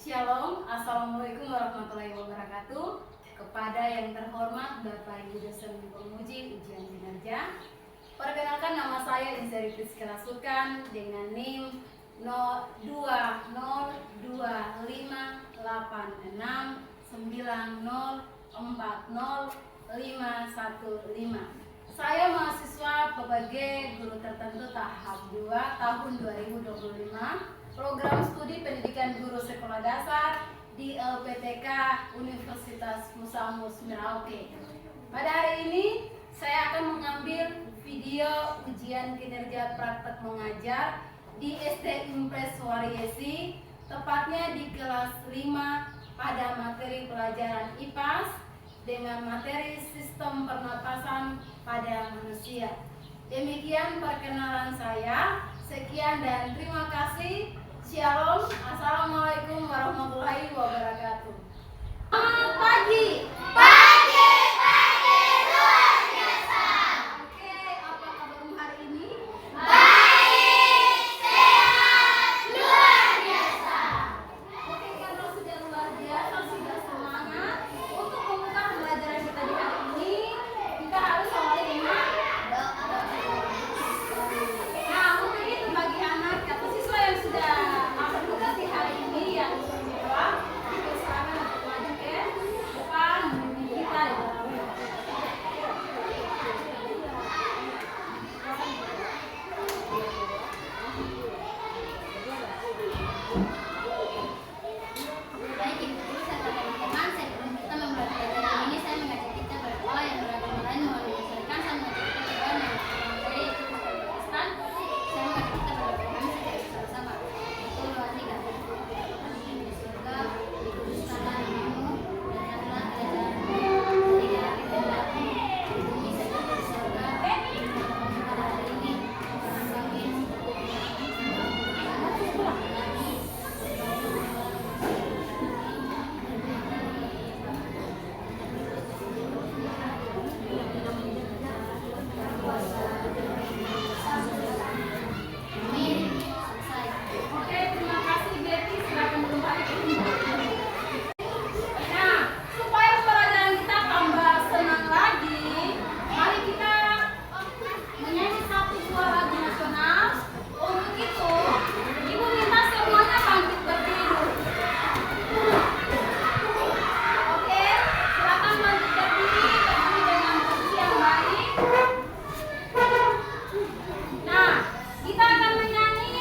Shalom, Assalamualaikum warahmatullahi wabarakatuh. Kepada yang terhormat Bapak Ibu dosen penguji ujian kinerja, perkenalkan nama saya Insari Priskela Sulkan dengan NIM 020256904015. Saya mahasiswa PPG Guru Tertentu tahap 2 tahun 2025, program studi pendidikan guru sekolah dasar di LPTK Universitas Musamus Merauke. Pada hari ini saya akan mengambil video ujian kinerja praktek mengajar di SD Impres Wariesi, tepatnya di kelas 5 pada materi pelajaran IPAS dengan materi sistem pernapasan pada manusia. Demikian perkenalan saya. Sekian dan terima kasih. Shalom. Assalamualaikum warahmatullahi wabarakatuh. Selamat pagi. Pagi luar biasa. Oke, apa kabarmu hari ini? Baik, sehat, luar biasa. Oke, karena sudah luar biasa, sudah semangat untuk membuka pembelajaran kita di hari ini, kita harus awali dengan doa. Nah, untuk itu bagi anak atau siswa yang sudah bertugas di hari ini yang berdoa, dipersilakan untuk maju ke depan kita di dalam. Baik, ibu serta teman-teman, sebelum kita memulai pelajaran ini, saya mengajak kita berdoa yang beragama lain mohon disesuaikan. Saya mengajak kita berdoa yang materi yaitu Kristen. Saya mengajak kita berdoa kami sejak bersama-sama. Itu hati kami di surga, dikuduskanlah namamu, datanglah kerajaanmu, jadilah kehendakmu di bumi seperti di surga. Berikanlah kami pada hari ini makan kami yang secukupnya. Amin. Selesai. Oke, terima kasih Betty. Silakan kembali ke tempat. Nah, supaya pelajaran kita tambah senang lagi, mari kita menyanyi satu buah lagu nasional. Untuk itu, Ibu minta semuanya bangkit berdiri. Oke, silakan bangkit berdiri dengan posisi yang baik. Nah, kita akan menyanyi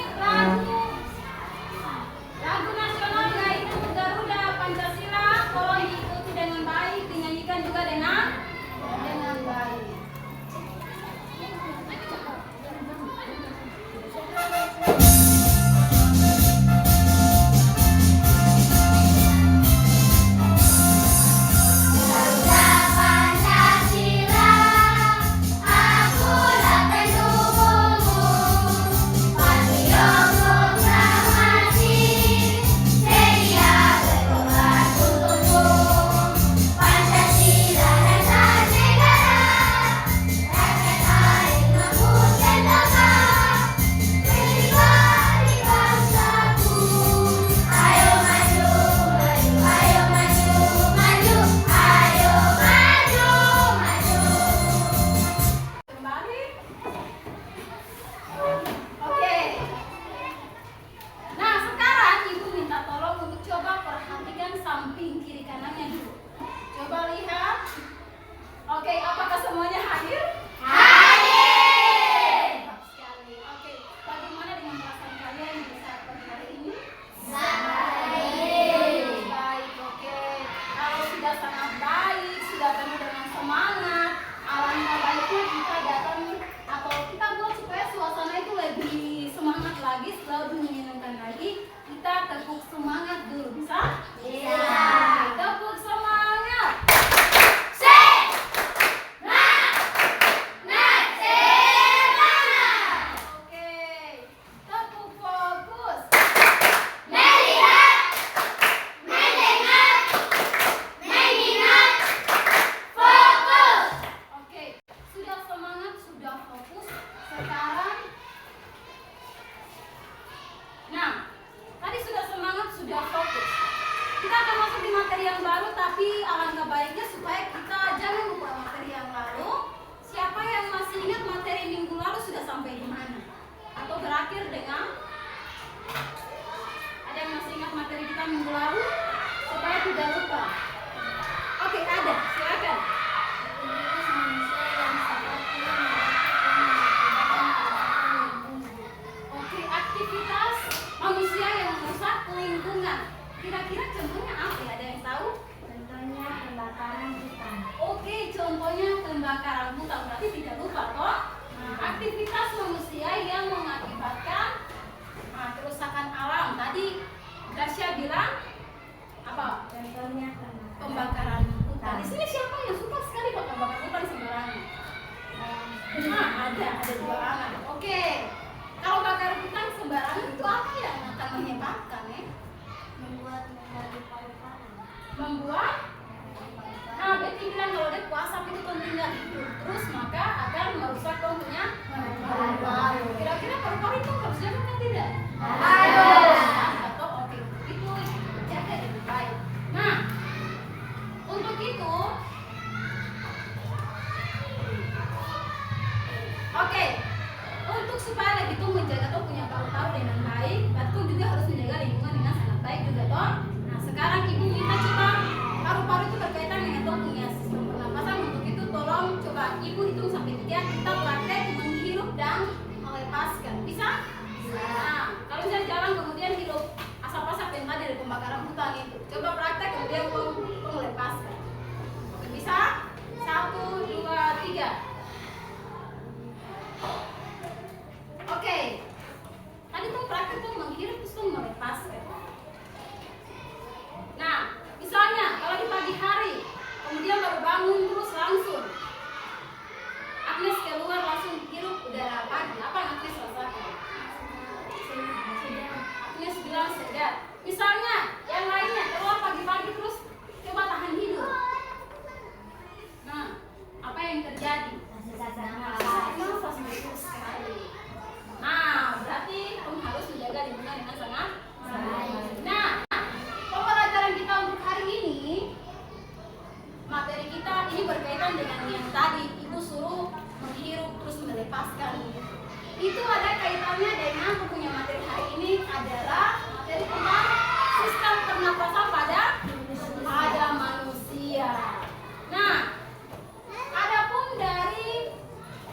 lagu nasional yaitu Garuda Pancasila. Tolong diikuti dengan baik, dinyanyikan juga dengan baik. Garuda Pancasila, akulah pendukungmu. Patriot proklamasi, sedia berkorban untukmu. Pancasila dasar negara, rakyat air mampu sentosa. Berdikari bangsaku, ayo maju, maju, ayo maju, maju, ayo maju, maju. Kembali. Oke. Nah, sekarang Ibu minta tolong untuk coba perhatikan samping kiri kanannya dulu. Coba lihat. Oke, apakah semuanya hadir? Hadir. Mantap sekali. Oke, bagaimana dengan perasaan kalian di saat pagi hari ini? Baik. Baik, oke. Kalau sudah sangat baik, sudah penuh dengan semangat, alangkah baiknya kita datang atau kita buat supaya suasana itu lebih semangat lagi, lebih menyenangkan lagi. Kita tepuk semangat dulu, bisa? Bisa. Oke, tepuk semangat. Oke, tepuk fokus. Melihat, mendengar, mengingat, fokus. Oke, sudah semangat, sudah fokus. Sekarang, nah, tadi sudah semangat, sudah fokus. materi yang baru, tapi alangkah baiknya supaya kita jangan lupa materi yang lalu. Siapa yang masih ingat materi minggu lalu sudah sampai di mana? Atau berakhir dengan? Ada yang masih ingat materi kita minggu lalu? Supaya tidak lupa. Oke, ada. Silakan. Oke, aktivitas manusia yang merusak lingkungan. Kira-kira contohnya apa? Ada yang tahu? Contohnya pembakaran hutan. Oke, contohnya pembakaran hutan. Berarti tidak lupa toh? Aktivitas manusia yang mengakibatkan kerusakan alam. Tadi Gracia bilang apa? Contohnya Pembakaran hutan. Di sini siapa yang suka sekali bakar hutan sembarangan? Ada dua orang. Oke. Kalau bakar hutan sembarangan itu apa yang akan menyebabkan ya? membuat menjadi paru-paru. Membuat Betty bilang kalau dia puasa itu kan tinggal hidup terus maka akan merusak punya paru-paru. Kira-kira paru-paru itu harus jaga kan tidak? Atau oke, itu jaga dengan baik. Nah, untuk itu oke, untuk supaya lebih tuh menjaga tuh punya paru-paru dengan baik, berarti juga harus menjaga lingkungan dengan sangat baik juga toh. Nah, sekarang ibu kita coba paru-paru itu berkaitan dengan tuh punya sistem pernapasan. Untuk itu tolong coba ibu hitung sampai 3, kita praktek menghirup dan melepaskan. Bisa? Nah, kalau misalnya jalan kemudian hidup asap-asap yang tadi dari pembakaran hutan itu, coba praktek kemudian melepaskan. Bisa? 1, 2, 3. Oke, tadi tuh praktek tuh menghirup terus tuh melepaskan. Nah, misalnya kalau di pagi hari, kemudian baru bangun terus langsung Agnes keluar langsung hirup udara pagi, apa yang Agnes rasakan? Agnes bilang segar. Misalnya yang lainnya keluar pagi-pagi terus coba tahan hidup. Nah, apa yang terjadi? Nafas betul sekali. Nah, berarti kamu harus menjaga lingkungan dengan sangat baik. Nah, pembelajaran kita untuk hari ini, materi kita ini berkaitan dengan yang tadi ibu suruh menghirup terus melepaskan. Itu ada kaitannya dengan punya materi hari ini adalah materi tentang sistem pernapasan pada manusia. Nah, adapun dari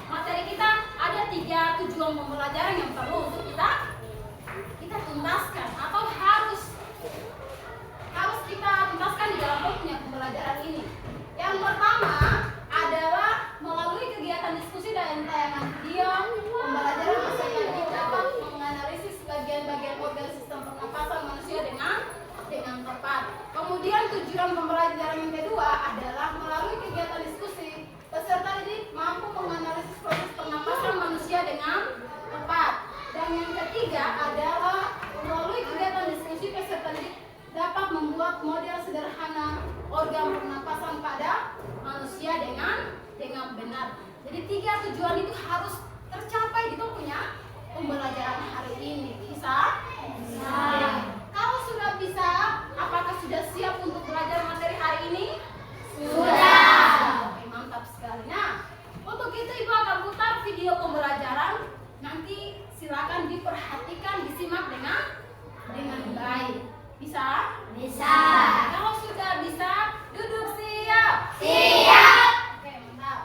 materi kita ada 3 tujuan pembelajaran yang perlu untuk kita tuntaskan atau harus kita tuntaskan di dalam punya pembelajaran ini. Yang pertama adalah melalui kegiatan diskusi dan tayangan video, pembelajaran peserta didik dapat menganalisis bagian-bagian organ sistem pernapasan manusia dengan tepat. Kemudian tujuan pembelajaran yang kedua adalah melalui kegiatan diskusi peserta didik mampu menganalisis proses pernapasan manusia dengan tepat. Dan yang ketiga adalah melalui kegiatan diskusi peserta didik dapat membuat model sederhana organ pernapasan pada manusia dengan benar. Jadi 3 tujuan itu harus tercapai di punya pembelajaran hari ini. Bisa? Bisa. Kalau sudah bisa, apakah sudah siap untuk belajar materi hari ini? Sudah. Oke, mantap sekali. Nah, untuk itu ibu akan putar video pembelajaran. Nanti silakan diperhatikan, disimak dengan baik. Bisa? Bisa. Kalau sudah bisa, duduk siap. Siap. Oke, mantap.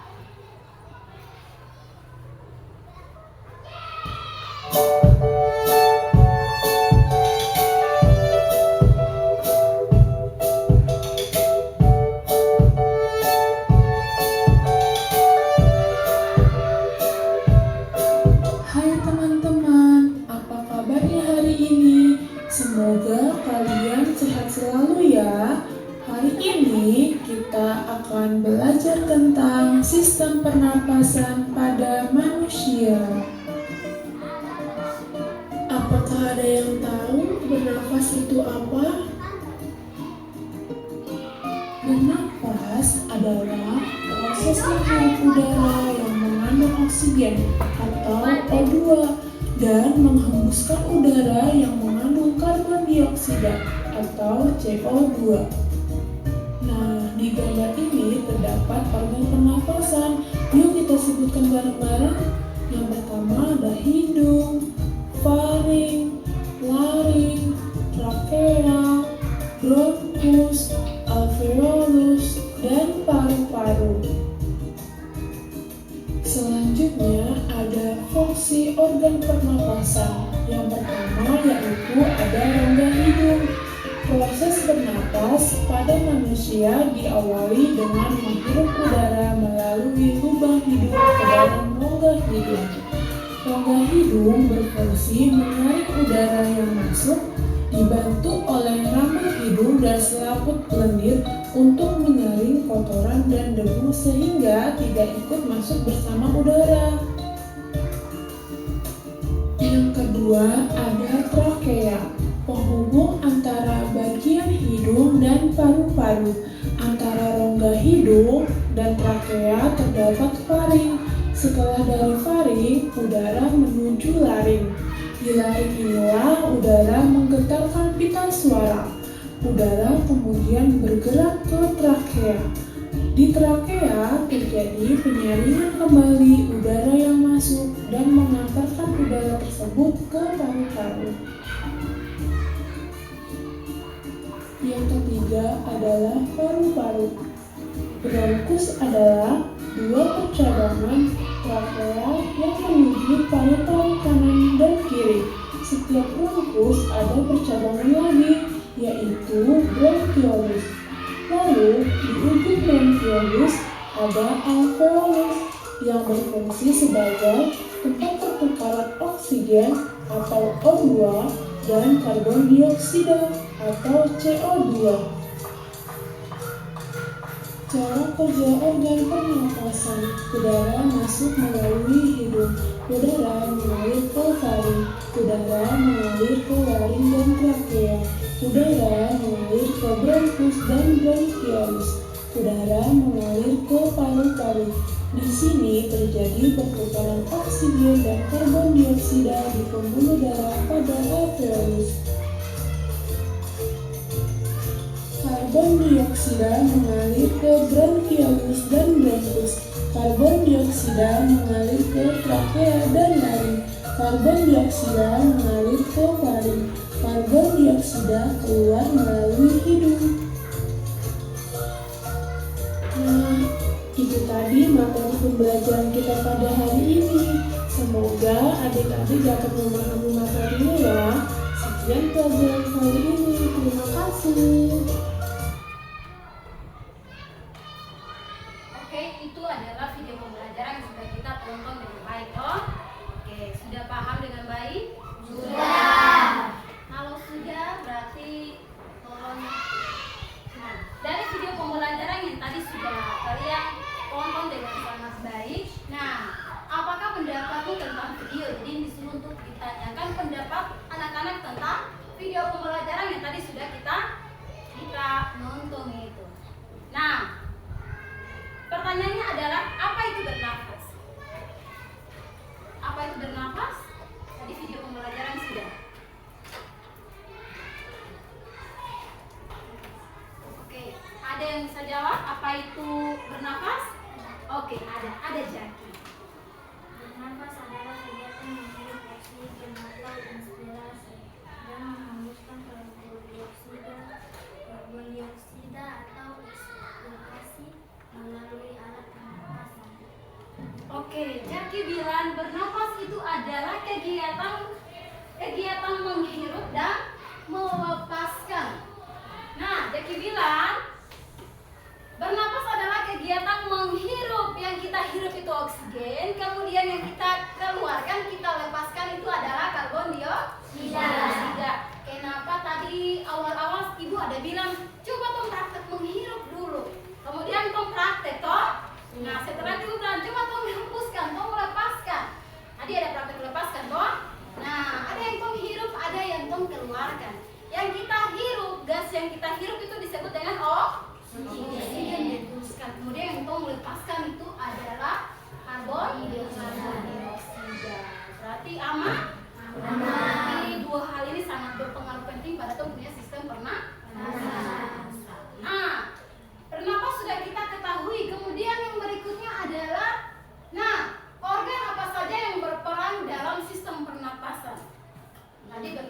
Hai teman-teman, apa kabarnya hari ini? Semoga kalian sehat selalu ya. Hari ini kita akan belajar tentang sistem pernapasan pada manusia. Apakah ada yang tahu bernafas itu apa? Bernafas adalah proses menghirup udara yang mengandung oksigen atau O2 dan menghembuskan udara yang mengandung karbon dioksida atau CO2. gambar ini terdapat organ pernapasan. Yuk kita sebutkan bareng-bareng. Yang pertama ada hidung, faring, laring, trakea, bronkus, alveolus, dan paru-paru. Selanjutnya ada fungsi organ pernapasan. Yang pertama yaitu ada rongga hidung. Proses bernapas pada manusia diawali dengan menghirup udara melalui lubang hidung ke dalam rongga hidung. Rongga hidung berfungsi menarik udara yang masuk, dibantu oleh rambut hidung dan selaput lendir untuk menyaring kotoran dan debu sehingga tidak ikut masuk bersama udara. Yang kedua ada trakea, penghubung antara bagian hidung dan paru-paru. Antara rongga hidung dan trakea terdapat faring. Setelah dari faring, udara menuju laring. Di laring inilah udara menggetarkan pita suara. Udara kemudian bergerak ke trakea. Di trakea terjadi penyaringan kembali udara yang masuk dan mengantarkan udara tersebut ke paru-paru. Yang ketiga adalah paru-paru. Bronkus adalah dua percabangan trakea yang menuju paru-paru kanan dan kiri. Setiap bronkus ada percabangan lagi, yaitu bronkiolus. Lalu di ujung bronkiolus ada alveolus yang berfungsi sebagai tempat pertukaran oksigen atau O2 dan karbon dioksida atau CO2. Cara kerja organ pernapasan. Udara masuk melalui hidung, udara mengalir ke faring, udara mengalir ke laring dan trakea, udara mengalir ke bronkus dan bronkiolus, udara mengalir ke paru-paru. Di sini terjadi pertukaran oksigen dan karbon dioksida di pembuluh darah pada alveolus. Karbon dioksida mengalir ke bronkiolus dan bronkus. Karbon dioksida mengalir ke trakea dan laring. Karbon dioksida mengalir ke faring. Karbon dioksida keluar melalui hidung. Nah, itu tadi materi pembelajaran kita pada hari ini. Semoga adik-adik dapat memahami materinya ya. Sekian pelajaran kali ini. Terima kasih. Oke, itu adalah video pembelajaran yang sudah kita tonton dengan baik, toh? Oke, sudah paham dengan baik? Sudah. Kalau sudah, berarti tolong. Nah, dari video pembelajaran yang tadi sudah kalian tonton dengan sangat baik. Nah, apakah pendapatmu tentang video? Jadi disuruh untuk ditanyakan pendapat anak-anak tentang video pembelajaran yang tadi sudah kita nonton itu. Nah, pertanyaannya adalah apa itu bernafas? Apa itu bernafas? Tadi video pembelajaran sudah. Oke, ada yang bisa jawab apa itu bernafas? Oke, ada Jaki. Bernafas adalah kegiatan menghirup oksigen atau inspirasi dan menghembuskan karbon dioksida atau ekspirasi melalui alat pernapasan. Oke, Jaki bilang bernafas itu adalah kegiatan menghirup dan melepaskan. Nah, Jaki bilang bernafas adalah kegiatan menghirup. Yang kita hirup itu oksigen, kemudian yang kita keluarkan, kita lepaskan itu adalah karbon dioksida. Kenapa tadi awal-awal ibu ada bilang coba tong praktek menghirup dulu, kemudian tong praktek toh. Nah, setelah itu bilang coba tong hembuskan, tong lepaskan. Tadi ada praktek lepaskan toh. Nah, ada yang tong hirup, ada yang tong keluarkan. Yang kita hirup, gas yang kita hirup itu disebut dengan oksigen. Kemudian yang tong lepaskan itu adalah karbon dioksida. Berarti aman? Jadi dua hal ini sangat berpengaruh penting pada tong punya sistem pernapasan. Nah, pernapas sudah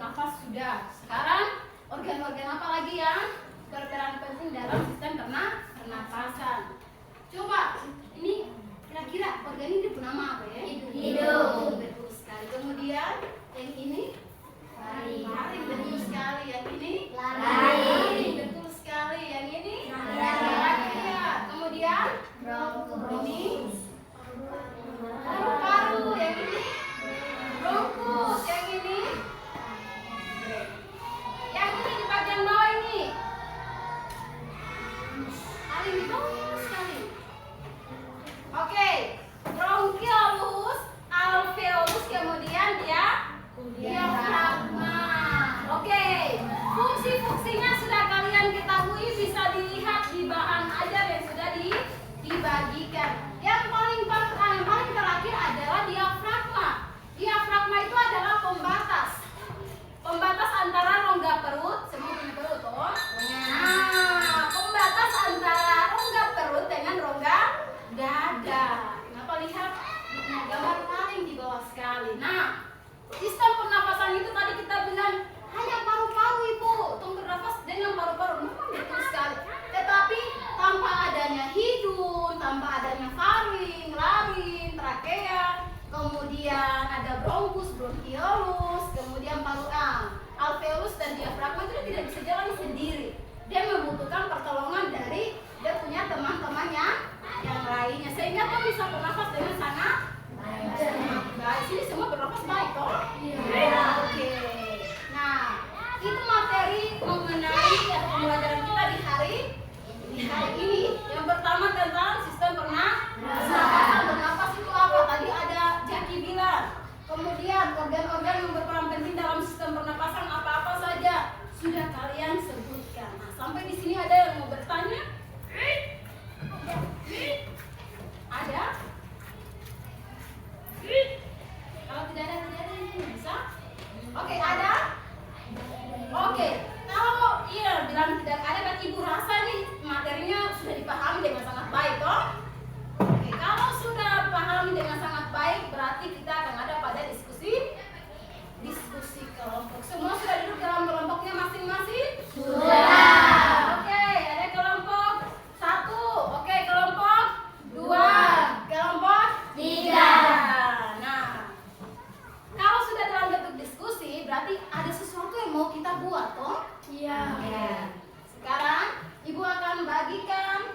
bernafas sudah. Sekarang organ-organ apa lagi yang berperan penting dalam sistem pernapasan? Coba, ini kira-kira organ ini bernama apa ya? Hidung. Betul sekali. Kemudian yang ini? Taring. Betul sekali. Yang ini? Lari. Betul sekali. Yang ini? Lari. Ya. Kemudian? Bronkus. Ini? Paru-paru. Yang ini? Bronkus. Yang ini? Yang ini di bagian bawah ini? Paling di bawah sekali. Oke, bronkiolus, alveolus, kemudian diafragma. Oke, fungsi-fungsinya sudah kalian ketahui, bisa dilihat di bahan ajar yang sudah dibagikan. Yang paling terakhir adalah diafragma. Diafragma itu adalah pembatas antara rongga perut, semua punya perut toh? Nah, pembatas antara rongga perut dengan rongga dada. Kenapa lihat gambar paling di bawah sekali. Nah, sistem pernapasan itu tadi kita bilang hanya paru-paru ibu untuk bernafas dengan paru-paru. Memang betul sekali. Tetapi tanpa adanya hidung, tanpa adanya faring, laring, trakea, kemudian ada bronkus, bronkiolus, kemudian alveolus dan diafragma itu dia tidak bisa jalan sendiri. Dia membutuhkan pertolongan dari dia punya teman-temannya yang lainnya, sehingga dia bisa bernafas dengan sangat baik. Sini semua bernafas baik toh? Iya. Oke. Nah, itu materi mengenai pembelajaran kita di hari ini. Yang pertama tentang sistem pernapasan. Bernafas itu apa? Tadi ada Jaki bilang. Kemudian organ-organ yang berperan penting dalam sistem pernapasan apa-apa saja sudah kalian sebutkan. Nah, sampai di sini ada yang mau bertanya? Ada? Kalau tidak ada ini bisa? Oke, ada? Oke, kalau iya bilang tidak ada, berarti ibu rasa nih materinya sudah dipahami dengan sangat baik toh? Oke, kalau sudah pahami dengan sangat baik, berarti kita akan ada pada diskusi kelompok. Semua sudah duduk dalam kelompoknya masing-masing? Sudah. Oke, ada kelompok 1. Oke, kelompok 2. Kelompok 3. Nah, kalau sudah dalam bentuk diskusi, berarti ada sesuatu yang mau kita buat toh? Iya. Sekarang ibu akan bagikan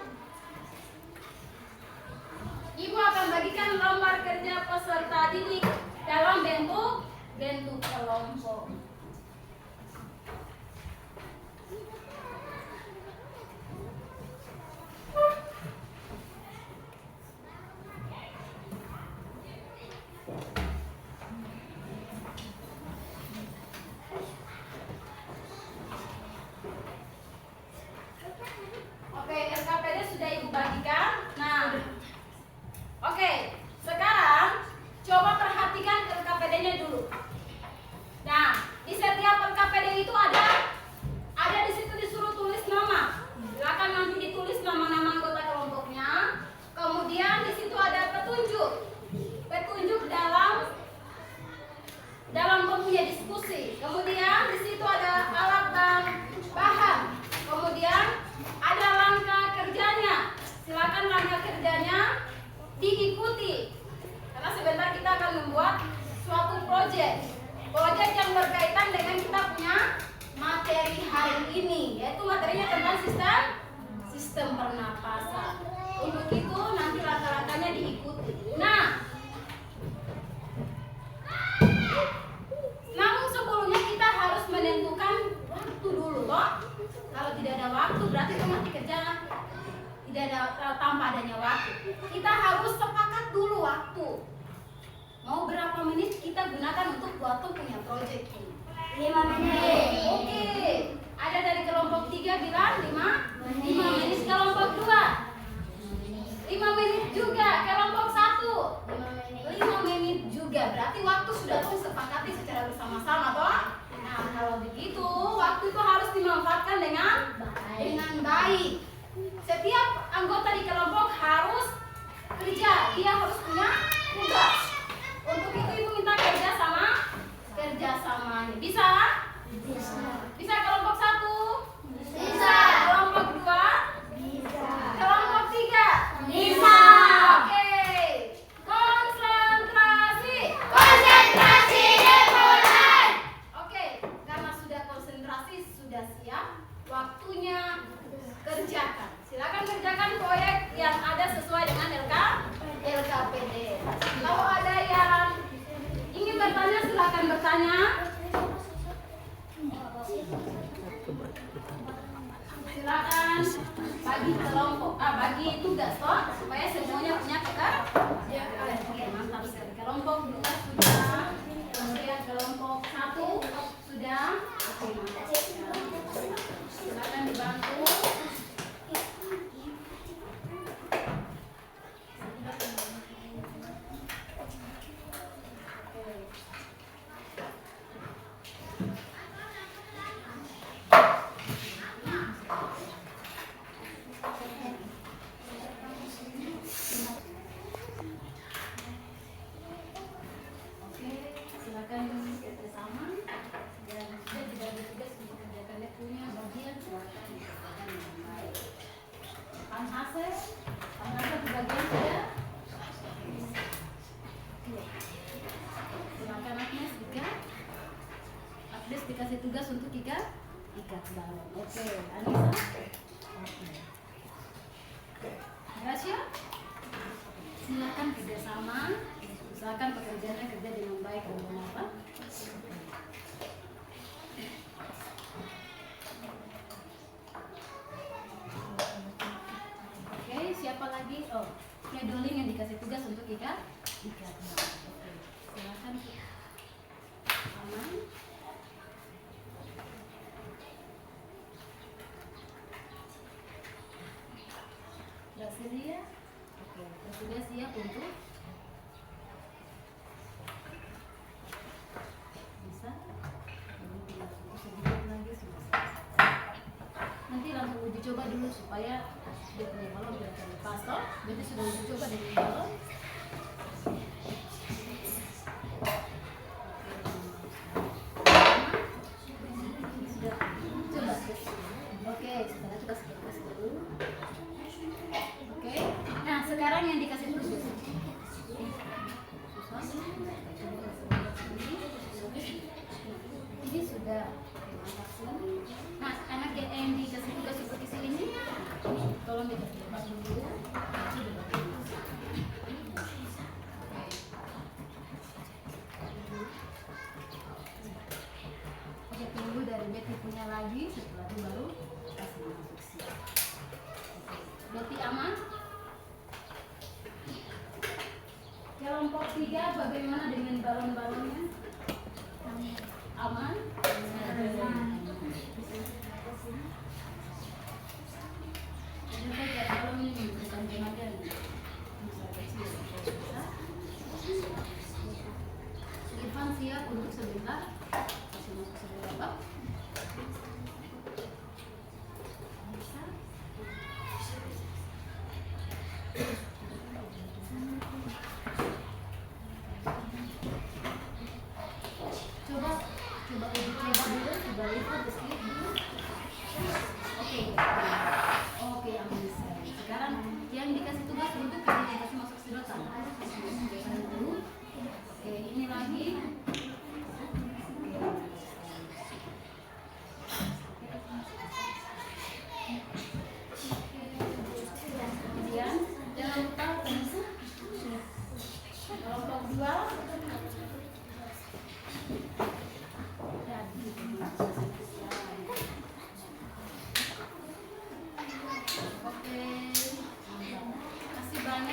lembar kerja peserta didik dalam bentuk kelompok. Oke, RKPD sudah ibu bagikan. Nah, oke, sekarang coba perhatikan RKPD-nya dulu. Nah, di setiap RKPD itu ada di situ disuruh tulis nama. Silakan nanti ditulis nama-nama anggota kelompoknya. Kemudian di situ ada petunjuk dalam mempunyai diskusi. Kemudian di situ ada alat dan bahan. Kemudian ada langkah kerjanya. Silakan langkah kerjanya diikuti. Karena sebentar kita akan membuat suatu proyek yang berkaitan dengan kita punya materi hari ini, yaitu materinya tentang sistem pernapasan. Untuk itu nanti langkah-langkahnya diikuti. Nah, namun sebelumnya kita harus menentukan waktu dulu toh. Kalau tidak ada waktu berarti itu nanti kerja tidak ada tanpa adanya waktu. Kita harus sepakat dulu waktu. Mau berapa menit kita gunakan untuk waktu punya proyek ini? 5 menit. Oke. Ada dari kelompok 3 bilang 5 menit. Kelompok 2 5 menit juga. Kelompok 1 5 menit juga. Berarti waktu sudah disepakati secara bersama-sama toh? Nah, kalau begitu waktu itu harus dimanfaatkan dengan baik. Setiap anggota di kelompok harus kerja. Dia harus punya tugas. Untuk itu ibu minta kerjasamanya. Bisa? sudah siap, waktunya kerjakan. Silakan kerjakan proyek yang ada sesuai dengan LKPD. Kalau ada yang ingin bertanya, silakan bertanya. Silakan bagi tugas toh supaya semuanya punya Oke, mantap sekali. Kelompok 2 sudah, kemudian kelompok 1 sudah. Oke, mantap sekali. Silakan dibantu. Silakan bersama dan sudah dibagi tugas untuk kerjakannya punya bagian silakan dikerjakan dengan baik. Pak Hasil di bagian sudah. Silakan Agnes dikasih tugas untuk ikat balon. Oke, Anissa. Oke. Gracia, silakan kerjasama. Usahakan pekerjaannya kerja dengan baik dan benar. Oke, siapa lagi? Oh, scheduling yang dikasih tugas untuk ikat. Oke, silakan. Aman. Brasilia. Oke, Brasilia siap untuk nanti langsung uji coba dulu supaya dia punya balon tidak terlepas toh. Berarti sudah uji coba dengan balon. Sudah coba. Oke, sekarang kita sebelas dulu. Oke, nah sekarang yang dikasih tugas. Ini sudah. Nah, anak yang dikasih tugas seperti ini, tolong dibagi dulu. Oke, tunggu dari Betty punya lagi, setelah itu baru kasih instruksi. Betty aman? Kelompok 3 bagaimana dengan balon-balonnya? Aman? Irfan siap untuk sebentar. Masih masuk sebentar, Pak. Coba uji coba dulu, coba lihat skip dulu. Oke, aman sekali. Sekarang yang dikasih tugas untuk dikasih masuk sedotan. Dulu. Oke, ini lagi. Kemudian jangan lupa penuh. Kelompok 2.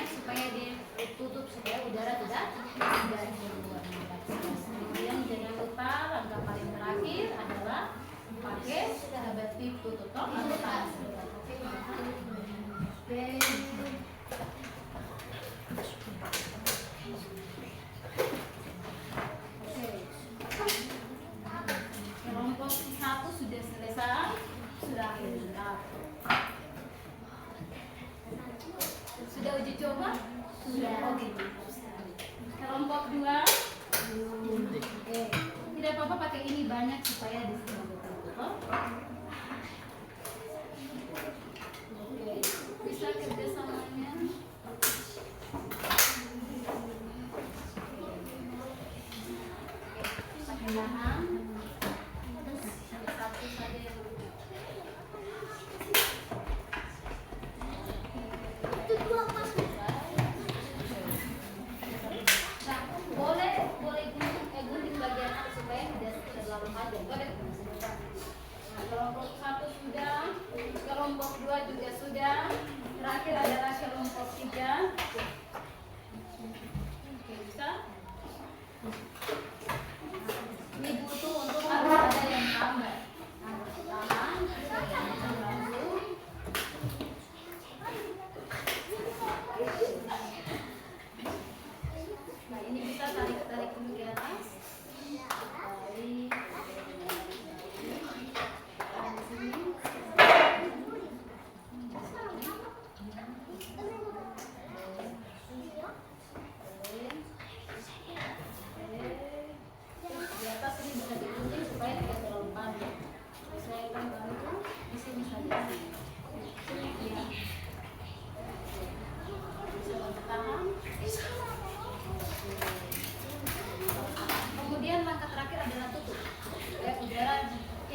Supaya ditutup supaya udara tidak keluar. Kemudian jangan lupa langkah paling terakhir adalah pakai adaptif tutup top atau tangan sedotan. Oke. Kelompok 1 sudah selesai, sudah lengkap. Sudah uji coba? Sudah. Oke. Kelompok 2. Oke. Tidak apa-apa pakai ini banyak supaya bisa betul-betul. Oke. Bisa kerjasamanya. Pakai bahan. Satu saja.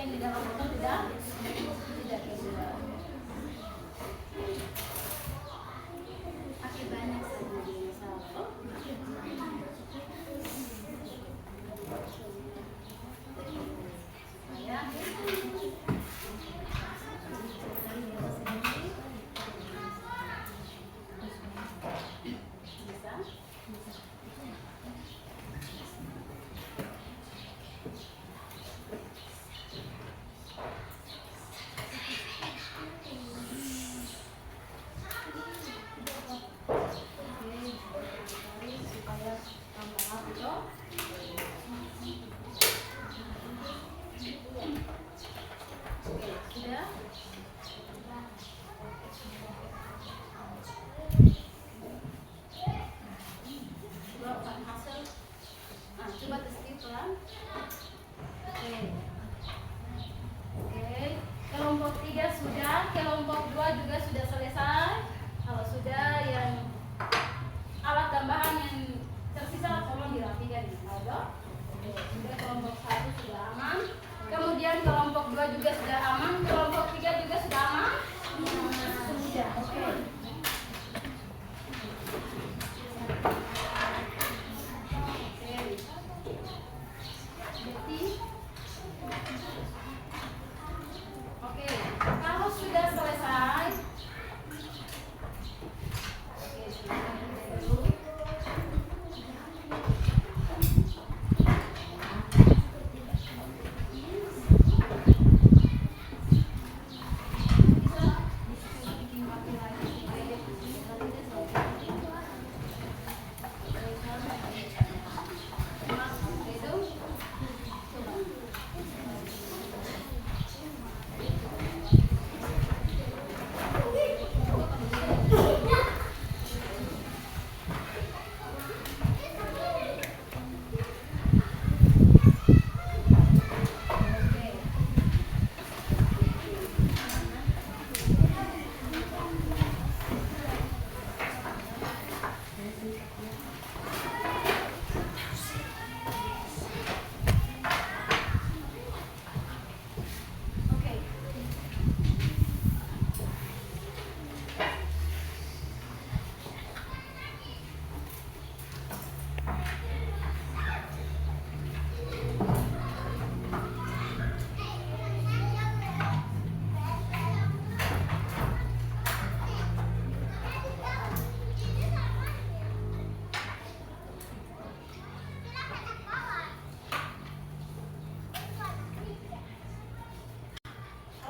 yang di dalam botol tidak keluar. Pakai banyak saja. Coba tes pelan. Oke. Kelompok 3 sudah, kelompok 2 juga sudah selesai. Kalau sudah, yang alat tambahan yang tersisa tolong dirapikan ya. Sudah kelompok 1 sudah aman. Kemudian kelompok 2 juga sudah aman, kelompok 3 juga sudah aman. Sudah. Oke. Oke, kalau sudah selesai, silakan dulu.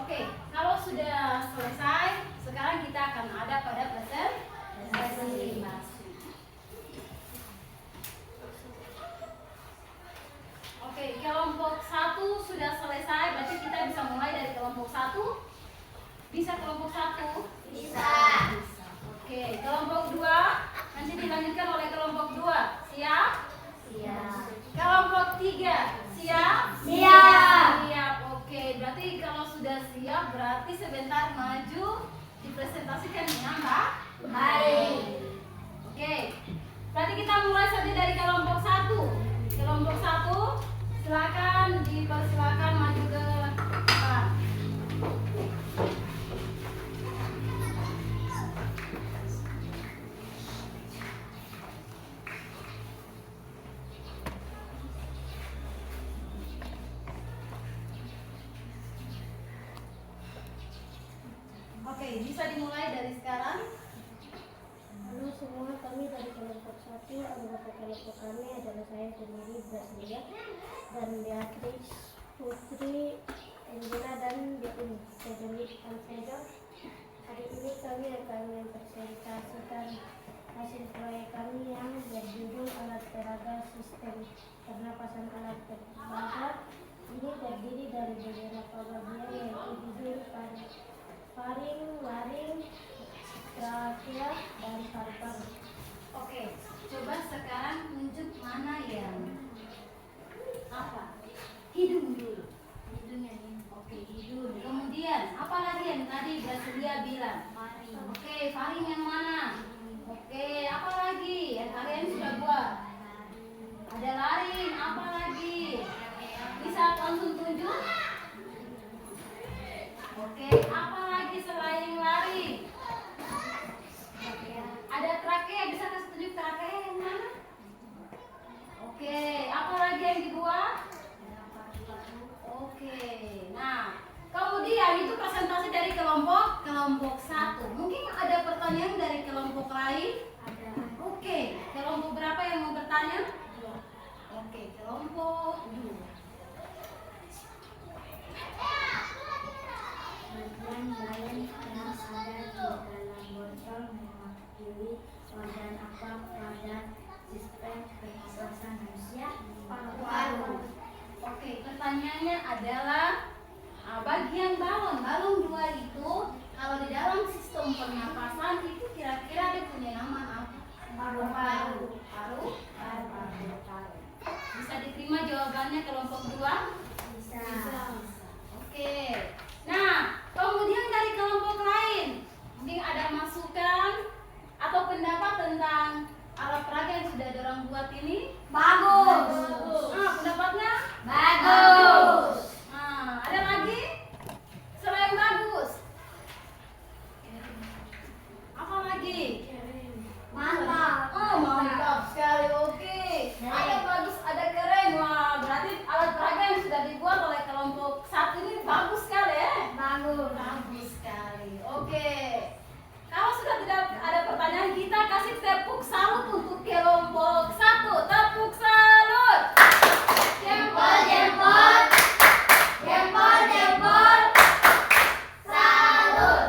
Oke, kalau sudah selesai, sekarang kita akan ada pada presentasi. Oke, kelompok 1 sudah selesai, berarti kita bisa mulai dari kelompok 1. Bisa kelompok 1? Bisa. Oke, kelompok 2 nanti dilanjutkan oleh kelompok 2. Siap? Siap. Kelompok 3 siap? Siap. Siap. Oke, berarti kalau sudah siap berarti sebentar maju dipresentasikan dengan baik. Oke. Berarti kita mulai saja dari kelompok 1. Kelompok 1 silakan dipersilakan maju ke depan. Oke, bisa dimulai dari sekarang. Halo semua, kami dari kelompok 1. Anggota kelompok kami adalah saya sendiri, Brasilia, dan Beatrice, Putri, Angela, dan Diuni. Alfredo. Hari ini kami akan mempresentasikan hasil proyek kami yang berjudul alat peraga sistem pernapasan alat peraga. Ini terdiri dari beberapa bagian yaitu hidung, faring, laring, trakea, dan paru-paru. Oke, coba sekarang tunjuk mana yang apa? Hidung dulu. Hidung yang ini. Oke, hidung. Kemudian apa lagi yang tadi Brasilia bilang? Faring. Oke, faring yang mana? Oke, apa lagi yang kalian sudah buat? Ada laring, apa lagi? Bisa langsung tunjuk? Kemudian itu presentasi dari kelompok 1. Mungkin ada pertanyaan dari kelompok lain? Ada. Oke, kelompok berapa yang mau bertanya? Oke, kelompok 2. Bagian lain yang ada di dalam botol mewakili organ apa pada sistem pernapasan manusia? Paru-paru. Oke, pertanyaannya adalah bagian balon 2 itu kalau di dalam sistem pernapasan itu kira-kira dia punya nama apa? Paru-paru. Bisa diterima jawabannya kelompok 2? Bisa. Oke. Nah, kemudian dari kelompok lain mungkin ada masukan atau pendapat tentang alat peraga yang sudah ada orang buat ini? Bagus. Pendapatnya? Bagus. Ada lagi? Selain bagus. Apa lagi? Mantap. Mantap sekali. Oke. Ada bagus, ada keren. Wah, berarti alat peraga yang sudah dibuat oleh kelompok 1 ini bagus sekali ya? Bagus sekali. Oke. Kalau sudah tidak ada pertanyaan, kita kasih tepuk salut untuk kelompok 1. Tepuk salut. Jempol, jempol. Jempol, jempol. Salut.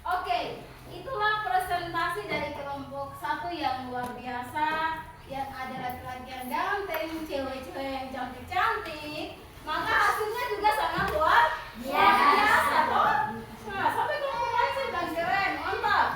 Oke, itulah presentasi dari kelompok 1 yang luar biasa, yang ada laki-laki yang ganteng, cewek-cewek yang cantik-cantik. Maka hasilnya juga sangat luar biasa toh. Nah, sampai kelompok lain sih bilang keren, mantap.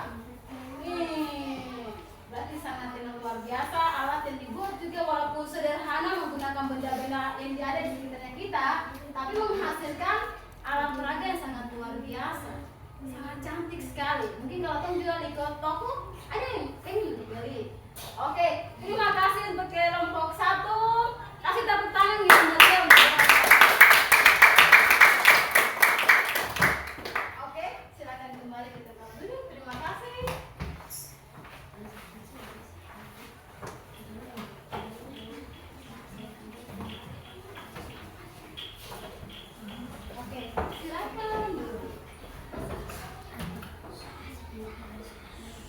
Nih, berarti sangat luar biasa. Alat yang dibuat juga walaupun sederhana menggunakan benda-benda yang ada di sekitarnya kita, tapi menghasilkan alat peraga yang sangat luar biasa. Sangat cantik sekali. Mungkin kalau kamu jual di toko, ada yang pengen dibeli. Oke, terima kasih untuk kelompok 1. Kasih tepuk tangan yang meriah untuk kelompok 1. Oke, silakan kembali ke tempat duduk. Terima kasih. Oke, silakan duduk.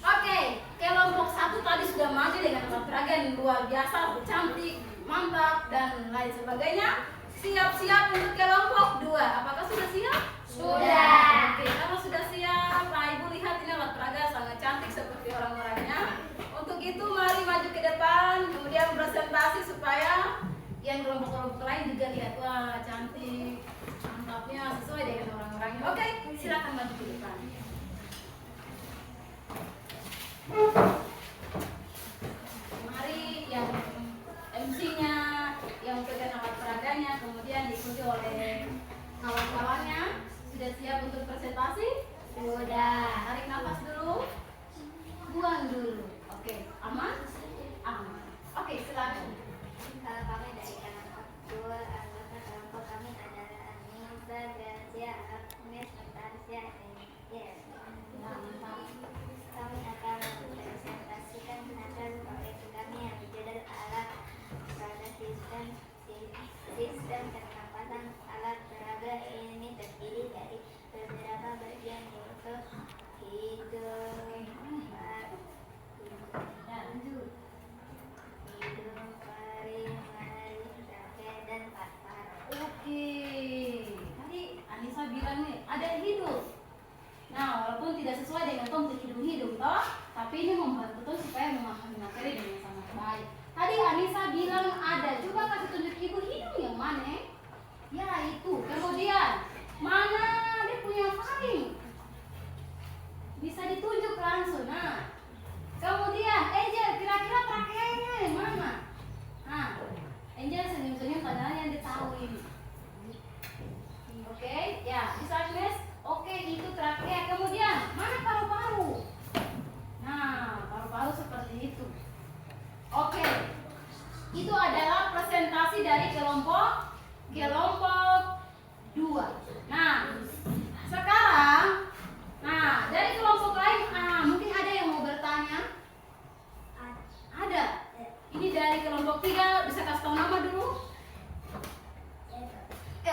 Oke, kelompok 1 tadi sudah maju dengan alat peraga yang luar biasa, cantik, mantap, dan lain sebagainya. Siap-siap untuk kelompok 2. Apakah sudah siap? Sudah. Oke, kalau sudah siap, Nah Ibu lihat ini alat peraga sangat cantik seperti orang-orangnya. Untuk itu mari maju ke depan, kemudian presentasi supaya yang kelompok-kelompok lain juga lihat. Wah, cantik, mantapnya sesuai dengan orang-orangnya. Oke, silakan maju ke depan. Mari yang MC-nya, yang pegang alat peraganya, kemudian diikuti oleh kawan-kawannya. Sudah siap untuk presentasi? Sudah. Tarik nafas dulu, buang dulu. Oke, aman? Aman. Oke, silakan. Kalau kami dari kelompok 2, anggota kelompok kami adalah Anissa, Gracia, Agnes, Natasha, Kami akan mempresentasikan hasil proyek kami yang berjudul alat pada sistem pernapasan. Alat peraga ini terdiri dari beberapa bagian yaitu hidung, pari, trachea, dan paru-paru. Oke, tadi Anissa bilang nih ada hidung. Nah, walaupun tidak sesuai dengan topik hidung-hidung toh, tapi ini membantu tuh supaya memahami materi dengan sangat baik. Tadi Anissa bilang ada, coba kasih tunjuk ibu hidung yang mana? Ya itu. Kemudian mana dia punya faring? Bisa ditunjuk langsung. Nah, kemudian Angel, kira-kira trakeanya yang mana? Nah, Angel senyum-senyum padahal yang dia tahu ini. Oke, ya, bisa Agnes? Oke, itu trakea. Kemudian, mana paru-paru? Nah, paru-paru seperti itu. Oke, itu adalah presentasi dari kelompok 2. Nah, sekarang, dari kelompok lain, mungkin ada yang mau bertanya? Ada. Ini dari kelompok 3, bisa kasih tahu nama dulu?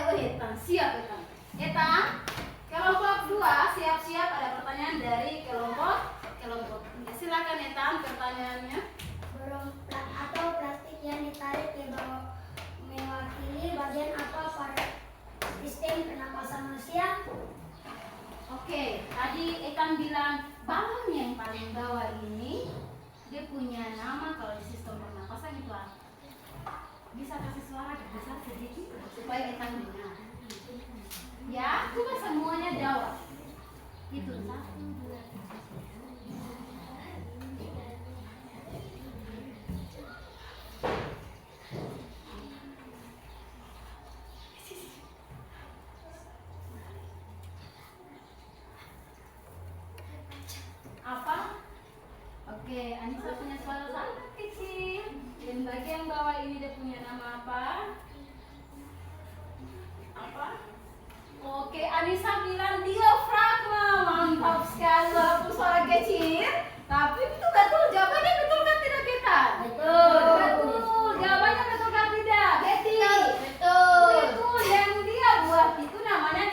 Etan, siap Etan. Etan, kelompok sistem pernapasan manusia. Oke, tadi Ekan bilang balon yang paling bawah ini dia punya nama kalau di sistem pernapasan itu apa? Bisa kasih suara besar sedikit supaya Ekan dengar. Ya, coba semuanya jawab. Itu 1, 2, 3. Apa? Oke, Anissa punya suara sangat kecil. Dan bagian bawah ini dia punya nama apa? Apa? Oke, Anissa bilang diafragma. Mantap sekali, walaupun suara kecil, tapi itu betul. Jawabannya betul kan tidak kita? Betul. Jawabannya betul kan tidak? Betty. Betul. Yang dia buat itu namanya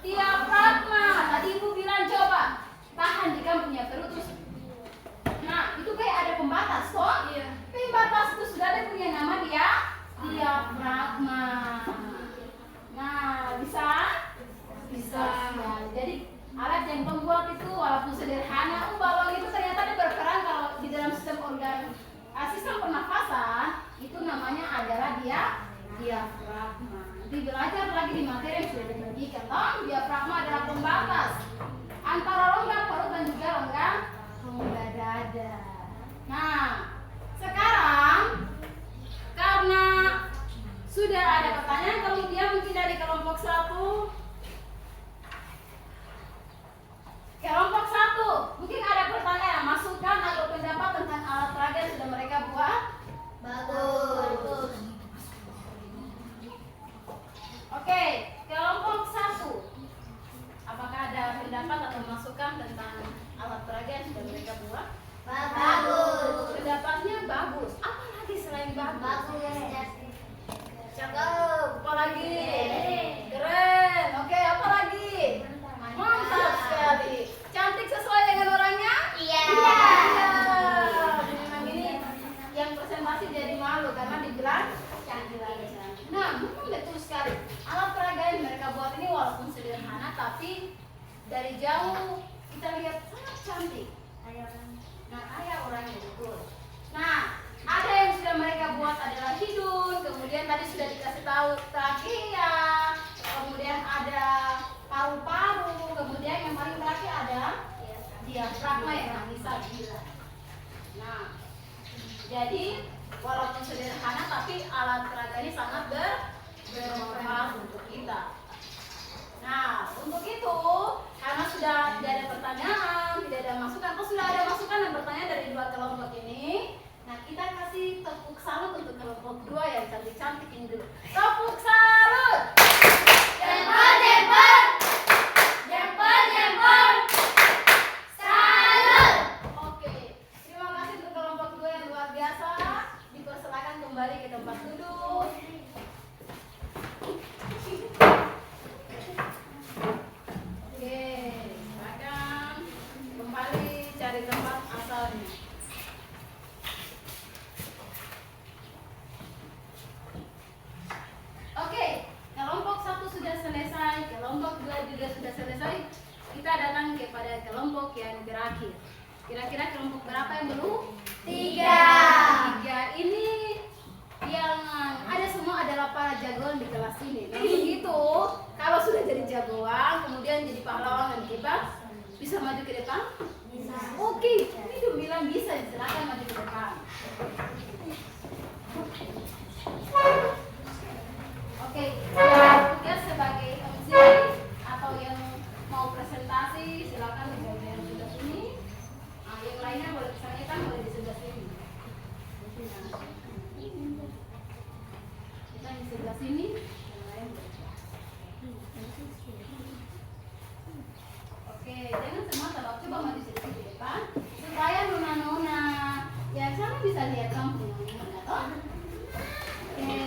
diafragma. Tadi ibu bilang coba tahan di kamu punya perut terus. Nah, itu kayak ada pembatas toh? Iya. Pembatas itu sudah ada punya nama diafragma. Nah, bisa? Ya, jadi alat yang pembuat itu walaupun sederhana, balon itu ternyata dia berperan kalau di dalam sistem pernafasan itu namanya adalah diafragma. Nanti belajar lagi di materi yang sudah dibagikan. Diafragma adalah pembatas antara rongga perut dan juga rongga dada. Nah, sekarang karena sudah ada pertanyaan, kemudian mungkin dari kelompok 1. Kelompok 1, mungkin ada pertanyaan, masukan atau pendapat tentang alat peraga yang sudah mereka buat? Bagus. Oke, kelompok 1. Apakah ada pendapat atau masukan tentang alat peraga yang sudah mereka buat? Bagus. Pendapatnya bagus. Apa lagi selain bagus? Cakep. Apa lagi? Keren. Oke, apa lagi? Mantap sekali. Cantik sesuai dengan orangnya? Iya. Memang ini yang presentasi jadi malu karena dibilang cantik. Nah, betul sekali. Alat peraga yang mereka buat ini walaupun sederhana tapi dari jauh kita lihat sangat cantik. Nah, kayak orangnya betul. Nah, ada yang sudah mereka buat adalah hidung, kemudian tadi sudah dikasih tahu trakea, kemudian ada paru-paru, kemudian yang paling terakhir ada diafragma yang bisa bilang. Nah, jadi walaupun sederhana tapi alat peraga ini sangat bermanfaat untuk kita. Nah, untuk itu karena sudah tidak ada pertanyaan, tidak ada masukan, atau sudah ada masukan dan pertanyaan dari 2 kelompok ini. Nah, kita kasih tepuk salut untuk kelompok 2 yang cantik-cantik ini dulu. Tepuk salut. Jempol. Salut. Oke. Terima kasih untuk kelompok 2 yang luar biasa. Dipersilakan kembali ke tempat duduk. Oke, silakan kembali cari tempat asalnya. Oke, kelompok 1 sudah selesai, kelompok 2 juga sudah selesai. Kita datang kepada kelompok yang terakhir. Kira-kira kelompok berapa yang belum? 3 ini yang ada semua adalah para jagoan di kelas ini. Nah, begitu kalau sudah jadi jagoan, kemudian jadi pahlawan dan hebat, bisa maju ke depan? Bisa. Oke, ini bilang bisa, silakan maju ke depan. Oke, yang tugas sebagai MC atau yang mau presentasi, silakan di bagian sebelah sini. Nah, yang lainnya boleh disampaikan, boleh di sebelah sini. Kita di sebelah sini, yang lain boleh. Oke, jangan semua terlalu, coba maju sedikit di depan supaya nona-nona yang sama bisa lihat kamu nona-nona toh. Oke,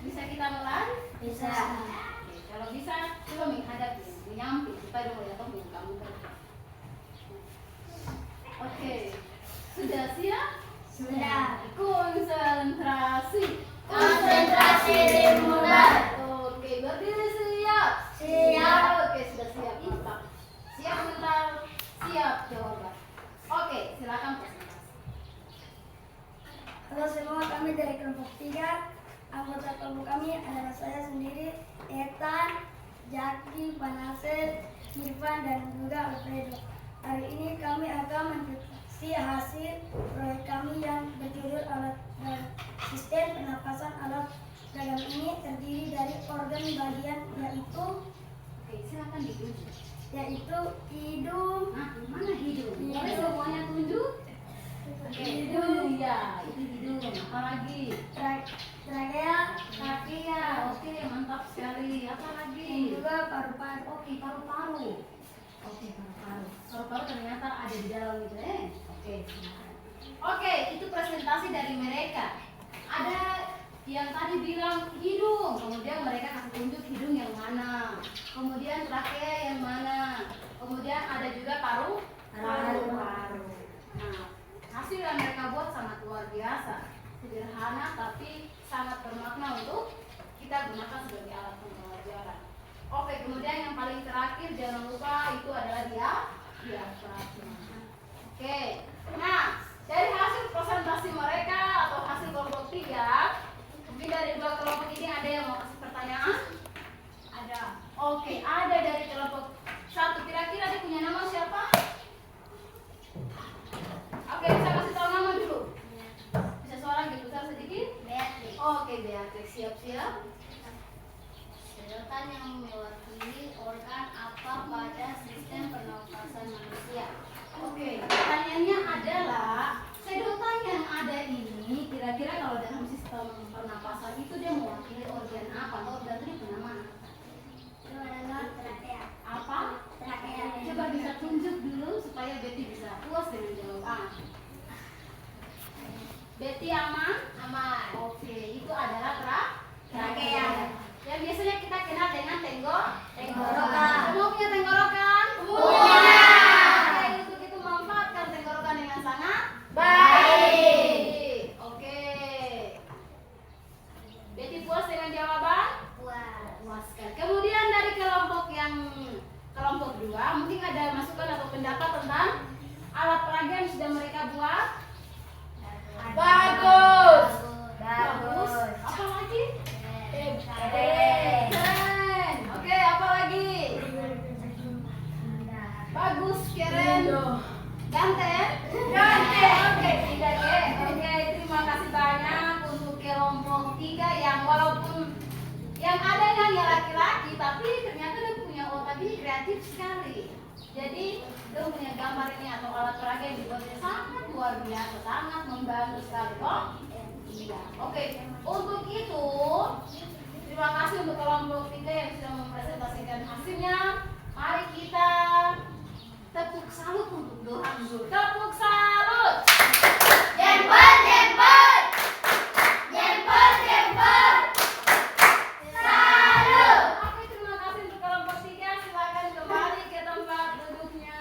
bisa kita mulai? Bisa. Oke, kalau bisa coba menghadap menyamping supaya dong lihat kamu kerja. Oke, sudah siap? Sudah. Konsentrasi dimulai. Oke, berdiri Siap. Oke, sudah siap. Mantap. Siap mental, siap jawaban. Oke, silakan presentasi. Halo semua, kami dari kelompok 3. Anggota kelompok kami adalah saya sendiri, Ethan, Jaki, Panasir, Irfan, dan juga Alfredo. Hari ini kami akan mendeteksi hasil proyek kami yang berjudul alat dan sistem pernapasan alat beragam ini terdiri dari organ bagian Oke, silakan ditunjuk. yaitu hidung, Nah, mana hidung? Boleh Hidung. semuanya tunjuk? Oke, hidung ya, itu hidung. Apalagi? trachea, trachea, Oke, mantap sekali. Apa dan lagi? juga paru-paru. Oke, paru-paru. Oke, paru-paru. Paru-paru ternyata ada di dalam itu, Oke, silakan. Oke, itu presentasi dari mereka. Ada yang tadi bilang hidung, kemudian mereka kasih tunjuk hidung yang mana, kemudian trachea yang mana, kemudian ada juga paru-paru. Nah, hasil yang mereka buat sangat luar biasa, sederhana tapi sangat bermakna untuk kita gunakan sebagai alat pembelajaran. Oke, kemudian yang paling terakhir jangan lupa itu adalah diafragma. Oke, nah dari hasil presentasi mereka atau hasil kelompok 3, mungkin dari 2 kelompok ini ada yang mau kasih pertanyaan? Ada. Oke, ada dari kelompok 1. Kira-kira dia punya nama siapa? Oke, bisa kasih tahu nama dulu. Bisa suara lebih besar sedikit? Beatrix. Oke, Beatrix, siap-siap. Sedotan yang mewakili organ apa pada sistem pernapasan manusia? Oke, pertanyaannya adalah sedotan yang ada ini kira-kira kalau dalam sistem pernapasan itu dia mewakili organ apa? Organ itu bernama Itu adalah trachea. apa? Trachea. Coba bisa tunjuk dulu supaya Betty bisa puas dengan jawaban. Betty aman? Aman. Oke, itu adalah Trachea. Yang biasanya kita kenal dengan Tenggorokan. Semua punya tenggorokan? Punya. Oke, untuk itu manfaatkan tenggorokan dengan sangat Baik. Oke. Betty puas dengan jawaban? Puas. Puas sekali. Kemudian dari kelompok 2, mungkin ada masukan atau pendapat tentang alat peraga yang sudah mereka buat? Bagus. Bagus. Apa lagi? Keren. Oke, apa lagi? Bagus, keren. Ganteng? Oke, tidak ya. Oke, terima kasih banyak untuk kelompok 3 yang walaupun yang ada hanya laki-laki, tapi ternyata dia punya otak ini kreatif sekali. Jadi dia punya gambar ini atau alat peraga yang dibuatnya sangat luar biasa, sangat membantu sekali kok. Iya. Oke, untuk itu terima kasih untuk kelompok 3 yang sudah mempresentasikan hasilnya. Mari kita tepuk salut untuk Dohan Zur. Tepuk salut. Jempol, jempol. Jempol, jempol. Salut. Oke, terima kasih untuk kelompok 3. Silakan kembali ke tempat duduknya.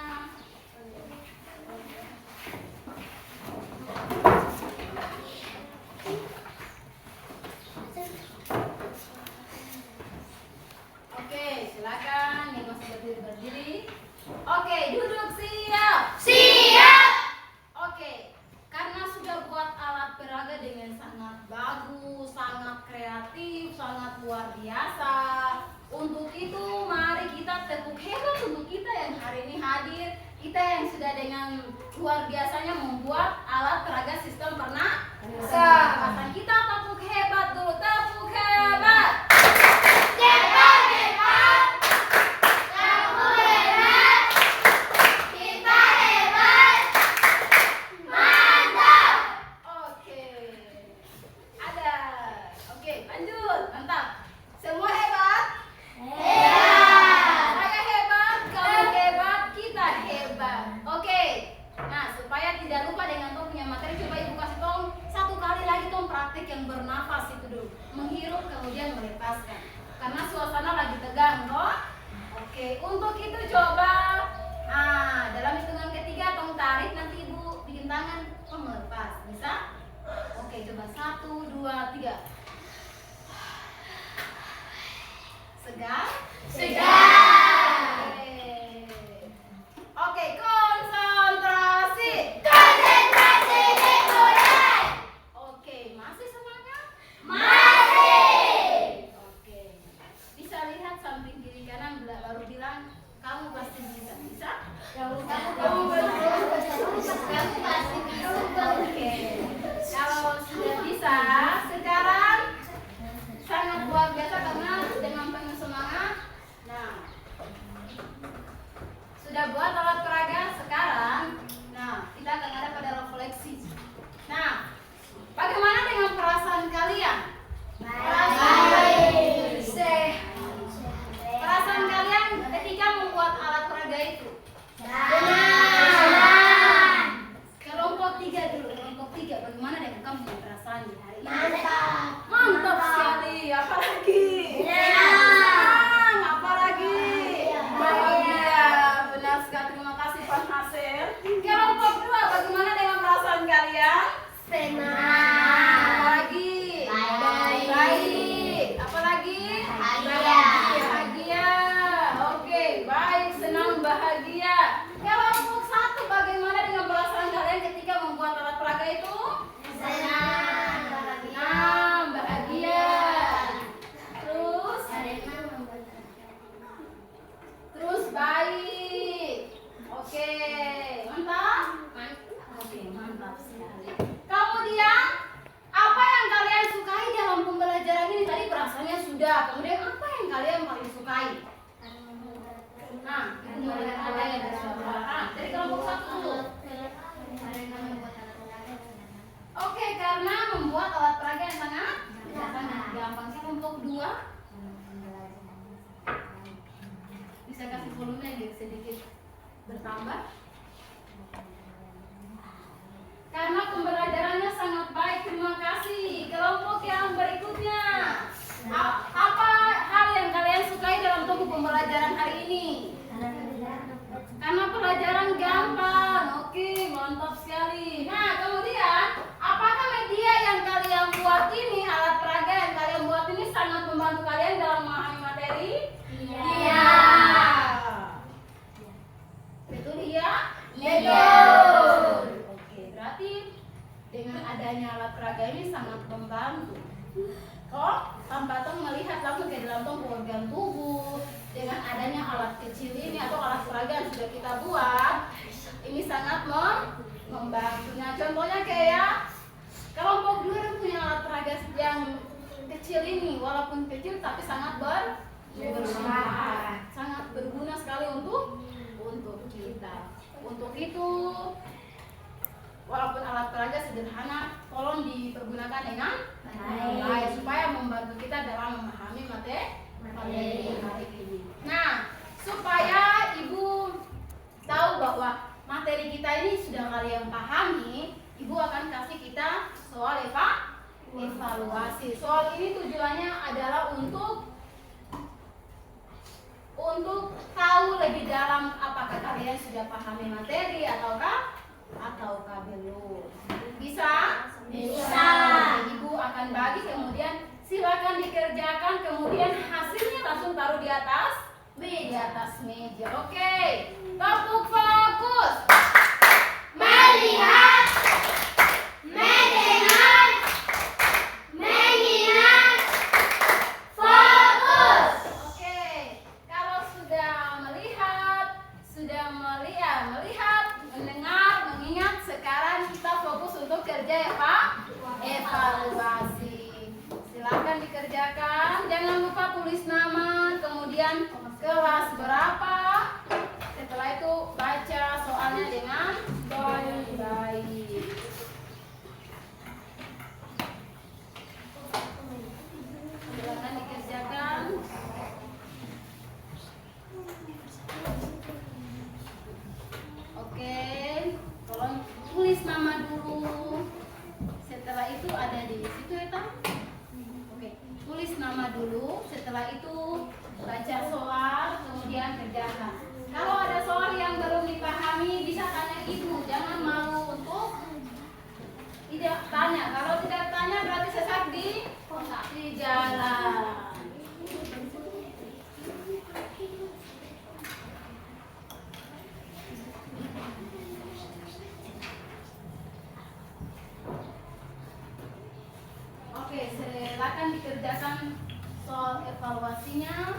Oke, silakan yang masih berdiri. Oke, duduk siap. Siap. Oke, karena sudah buat alat peraga dengan sangat bagus, sangat kreatif, sangat luar biasa. Untuk itu, mari kita tepuk hebat untuk kita yang hari ini hadir. Kita yang sudah dengan luar biasanya membuat alat peraga sistem pernapasan. Kita tepuk hebat dulu, tepuk hebat. Jempol, jempol. Kamu hebat. Kita hebat. Mantap. Oke. Ada. Oke, lanjut. Mantap. Semua hebat? Hebat. Saya hebat, kamu hebat, kita hebat. Oke. Nah, supaya tidak lupa dengan Tom punya materi, coba Ibu kasih Tom 1 kali lagi Tom praktik yang bernafas itu dulu. Menghirup kemudian melepaskan. Karena suasana lagi tegang, toh? Oke, untuk itu coba dalam hitungan ketiga Tom tarik, nanti Ibu bikin tangan Tom melepas. Bisa? Oke, coba 1, 2, 3. Segar? Segar. Kamu pasti bisa. Bisa? Kamu Kamu pasti bisa. Oke. Kalau sudah bisa, sekarang sangat luar biasa karena dengan penuh semangat. Nah, sudah buat alat peraga sekarang. Nah, kita akan ada pada refleksi. Nah, bagaimana dengan perasaan kalian? Sehat. Perasaan kalian ketika membuat alat peraga itu? Kelompok 3 dulu, kelompok 3. Bagaimana dengan kamu punya perasaan di hari ini? Mantap sekali. Apalagi? Senang. Apalagi? Bahagia. Benar sekali. Terima kasih Pak Nasir. Kelompok 2, bagaimana dengan perasaan kalian? Apalagi? Baik. Apalagi? Bahagia. Oke, baik, senang, bahagia. Kelompok 1, bagaimana dengan perasaan kalian ketika membuat alat peraga itu? Senang, bahagia. Terus baik. Oke, mantap. Oke, mantap sekali. Kemudian, apa yang kalian sukai dalam pembelajaran ini? Tadi perasaannya sudah. Kemudian apa yang kalian paling sukai? Nah, kemudian ada yang dari kelompok 1 dulu. Oke, karena membuat alat peraga yang sangat gampang. Kelompok 2 bisa kasih volume sedikit bertambah. Karena pembelajarannya sangat baik, terima kasih. Kelompok yang berikutnya, apa hal yang kalian sukai dalam topik pembelajaran hari ini? Karena pelajaran gampang. Oke, mantap sekali. Nah, kemudian apakah media yang kalian buat ini, alat peraga yang kalian buat ini sangat membantu kalian dalam memahami materi? Iya. Betul iya? Betul. Oke, berarti dengan adanya alat peraga ini sangat membantu. Kok tanpa tong melihat langsung ke dalam tong organ tubuh, dengan adanya alat kecil ini atau alat peraga yang sudah kita buat, ini sangat membantu. Nah, contohnya kayak kelompok 2 punya alat peraga yang kecil ini, walaupun kecil tapi sangat bermanfaat, sangat berguna sekali untuk kita. Untuk itu, walaupun alat peraga sederhana, tolong dipergunakan dengan baik supaya membantu kita dalam memahami materi hari ini. Nah, supaya Ibu tahu bahwa materi kita ini sudah kalian pahami, Ibu akan kasih kita soal evaluasi. Soal ini tujuannya adalah untuk tahu lebih dalam apakah kalian sudah pahami materi ataukah belum. Bisa? Bisa. Ibu akan bagi, kemudian silakan dikerjakan, kemudian hasilnya langsung taruh di atas meja. Oke. Topik fokus. Melihat, mendengar, mengingat, fokus. Oke. Kalau sudah melihat, mendengar, mengingat, sekarang kita fokus untuk kerja ya Pak. Evaluasi. Silakan dikerjakan. Jangan lupa tulis nama, kemudian kelas berapa. Setelah itu baca soalnya dengan baik. Silakan dikerjakan. Oke, tolong tulis nama dulu. Setelah itu ada di situ ya Tam? Oke, tulis nama dulu. Setelah itu baca soal, kemudian kerjakan. Kalau ada soal yang belum dipahami, bisa tanya Ibu. Jangan malu untuk tidak tanya. Kalau tidak tanya berarti sesat di jalan. Oke, silakan dikerjakan soal evaluasinya.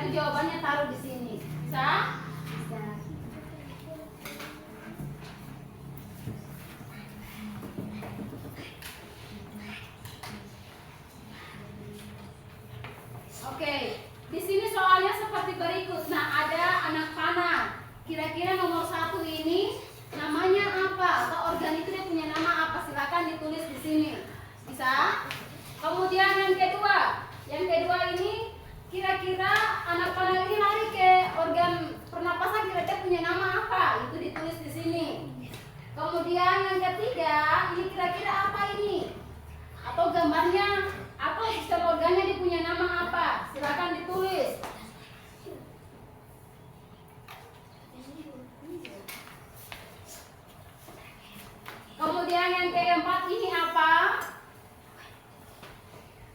nanti jawabannya taruh di sini. Bisa? Bisa. Oke, di sini soalnya seperti berikut. Nah, ada anak panah. Kira-kira nomor 1 ini namanya apa? Atau organ itu dia punya nama apa? Silakan ditulis di sini. Bisa? Kemudian yang kedua ini kira-kira anak panah ini lari ke organ pernapasan, kira-kira punya nama apa? Itu ditulis di sini. Kemudian yang ketiga, ini kira-kira apa ini? Atau gambarnya atau sistem organnya dia punya nama apa? Silakan ditulis. Kemudian yang keempat ini apa?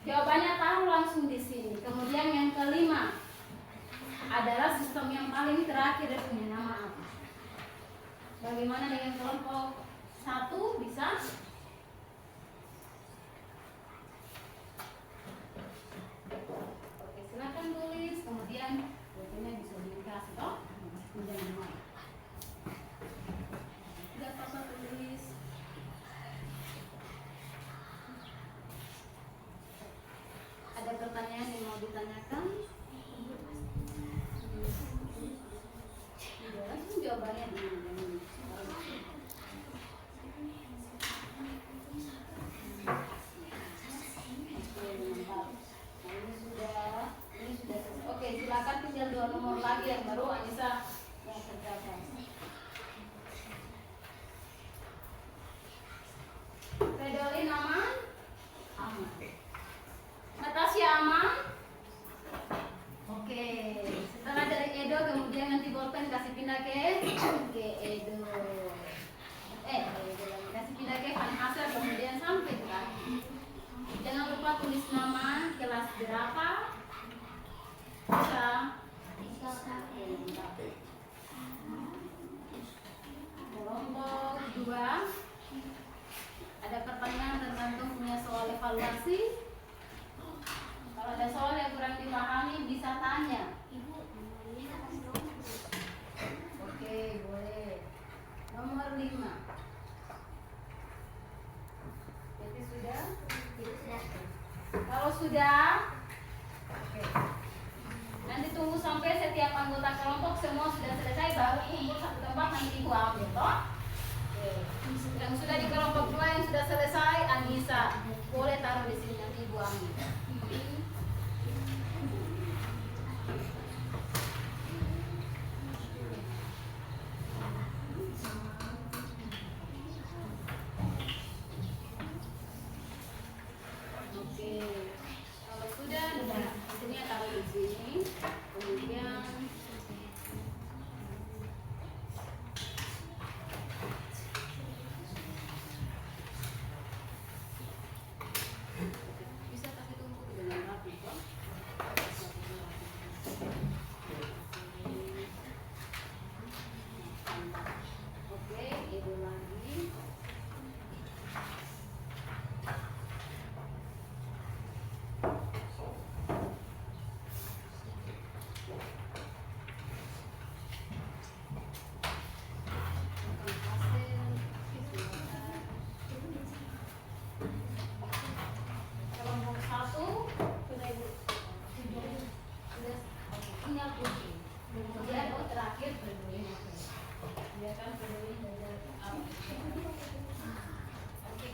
Jawabannya taruh langsung di sini. Kemudian yang kelima adalah sistem yang paling terakhir dia punya nama apa? Bagaimana dengan kelompok 1? Bisa? Oke, silakan tulis. Kemudian bukunya bisa dikasih toh. Jangan lupa. Tidak apa-apa tulis. Ada pertanyaan yang mau ditanyakan? Tidak, langsung jawabannya di sini. Oke, silakan tinggal 2 nomor lagi yang baru Anissa yang kerjakan. Fedolin aman? Aman. Natasha aman? Oke, setelah dari Edo kemudian nanti bolpen kasih pindah ke Edo. Edo kasih pindah ke Van Haser kemudian sampai ke kaki. Jangan lupa tulis nama, kelas berapa. Bisa. Kelompok 2. Ada pertanyaan tergantung punya soal evaluasi. Kalau ada soal yang kurang dipahami bisa tanya. Oke, boleh. Nomor 5. Jadi sudah? Kalau sudah, oke. Nanti tunggu sampai setiap anggota kelompok semua sudah selesai baru kumpul satu tempat nanti ibu ambil toh. Oke. Yang sudah di kelompok 2 yang sudah selesai Anissa boleh taruh di sini nanti ibu ambil. Oke. Kalau sudah hasilnya taruh di sini. Kemudian bisa kasih tumpuk dengan rapi kok. Oke, itu lagi. Kelompok 1 sudah ibu sudah punya putih. Kemudian terakhir peduli. Dia kan peduli dari awal. Oke,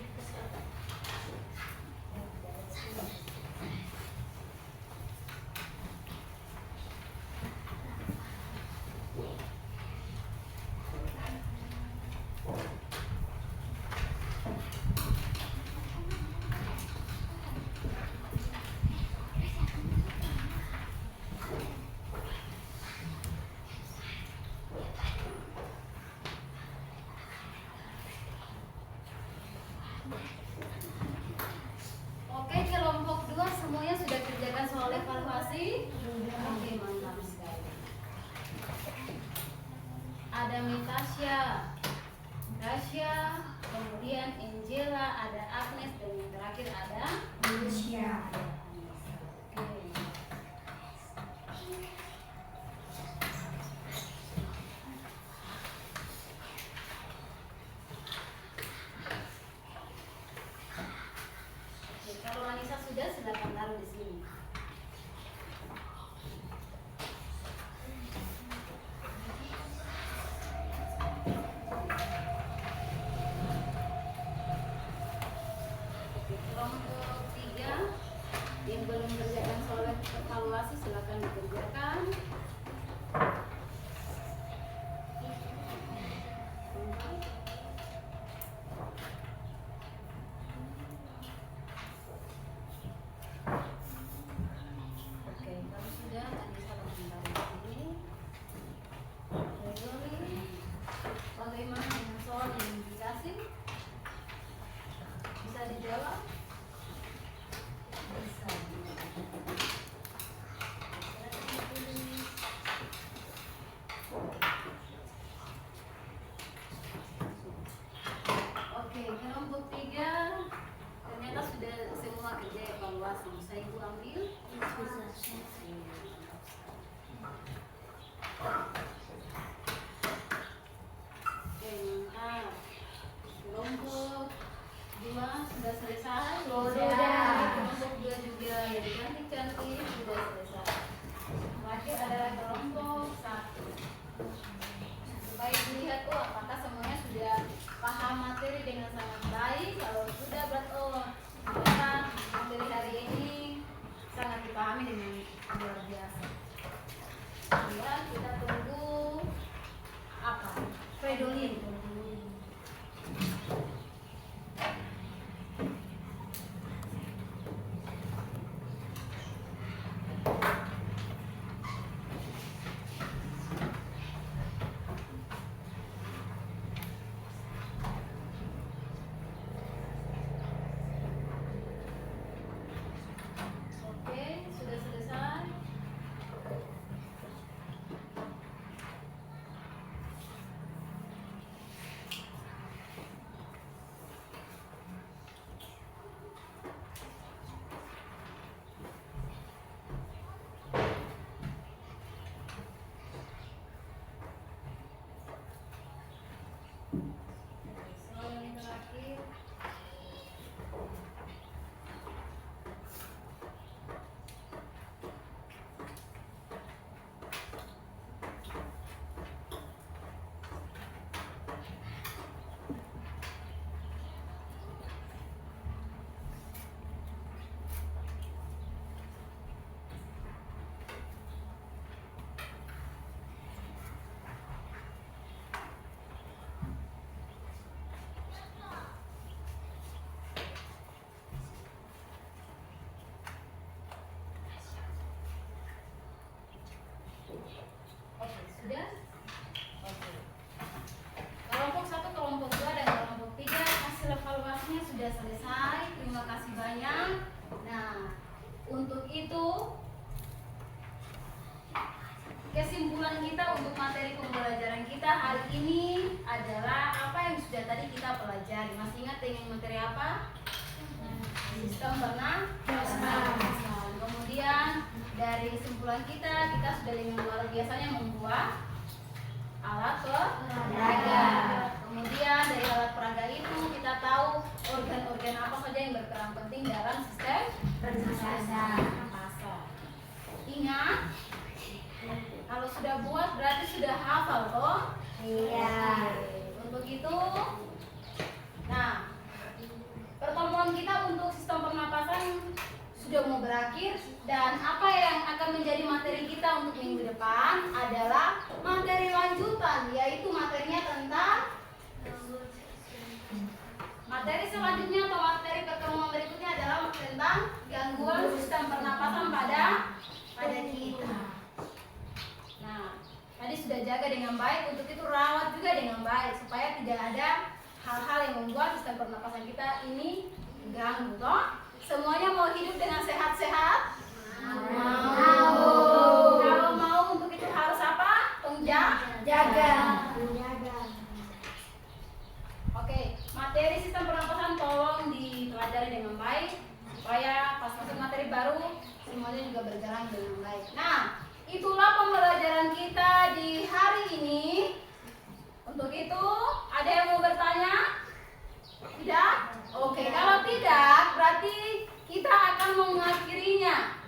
Oke, kelompok 2 semuanya sudah kerjakan soal evaluasi. Oke, mantap sekali. Ada Metasya, Rasya, kemudian Angela, ada Agnes, dan yang terakhir ada Lucia. Oke. kelompok 3 yang belum mengerjakan soal evaluasi silakan dikerjakan. Oke, kalau sudah tadi saya komentari ini. Gregory, bagaimana dengan soal yang dikasih? Bisa dijawab? Bisa. Oke, kelompok 3 ternyata sudah semua kerja evaluasi. Bisa Ibu ambil? Oke, mantap. Kelompok 2 sudah selesai? Sudah. Kelompok 2 juga yang cantik-cantik sudah selesai. Terakhir adalah kelompok 1. Supaya dilihat apakah semuanya sudah paham materi dengan sangat baik. Kalau sudah berarti ternyata materi hari ini sangat dipahami dengan luar biasa. Ya, kita tunggu apa? Fredolin. Oke, sudah selesai. Soal yang terakhir. Oke, sudah? Oke. Kelompok 1, kelompok 2, dan kelompok 3 hasil evaluasinya sudah selesai. Terima kasih banyak. Nah, untuk itu kesimpulan kita untuk materi pembelajaran kita hari ini adalah apa yang sudah tadi kita pelajari. Masih ingat dengan materi apa? Sistem pernapasan. Kemudian dari kesimpulan kita sudah dengan luar biasanya membuat alat peraga. Kemudian dari alat peraga itu kita tahu organ-organ apa saja yang berperan penting dalam sistem pernapasan. Ingat, kalau sudah buat berarti sudah hafal toh? Iya. Untuk itu, nah, pertemuan kita untuk sistem pernapasan sudah mau berakhir, dan apa yang akan menjadi materi kita untuk minggu depan adalah materi lanjutan, yaitu materinya tentang materi selanjutnya atau materi pertemuan berikutnya adalah tentang gangguan sistem pernapasan pada kita. Nah, tadi sudah jaga dengan baik, untuk itu rawat juga dengan baik supaya tidak ada hal-hal yang membuat sistem pernapasan kita ini ganggu toh. Semuanya mau hidup dengan sehat-sehat? Mau. Kalau mau, untuk itu harus apa? Jaga. Oke, materi sistem pernapasan tolong dipelajari dengan baik supaya pas masuk materi baru semuanya juga berjalan dengan baik. Nah, itulah pembelajaran kita di hari ini. Untuk itu, ada yang mau bertanya? Tidak? Oke, kalau tidak, berarti kita akan mengakhirinya.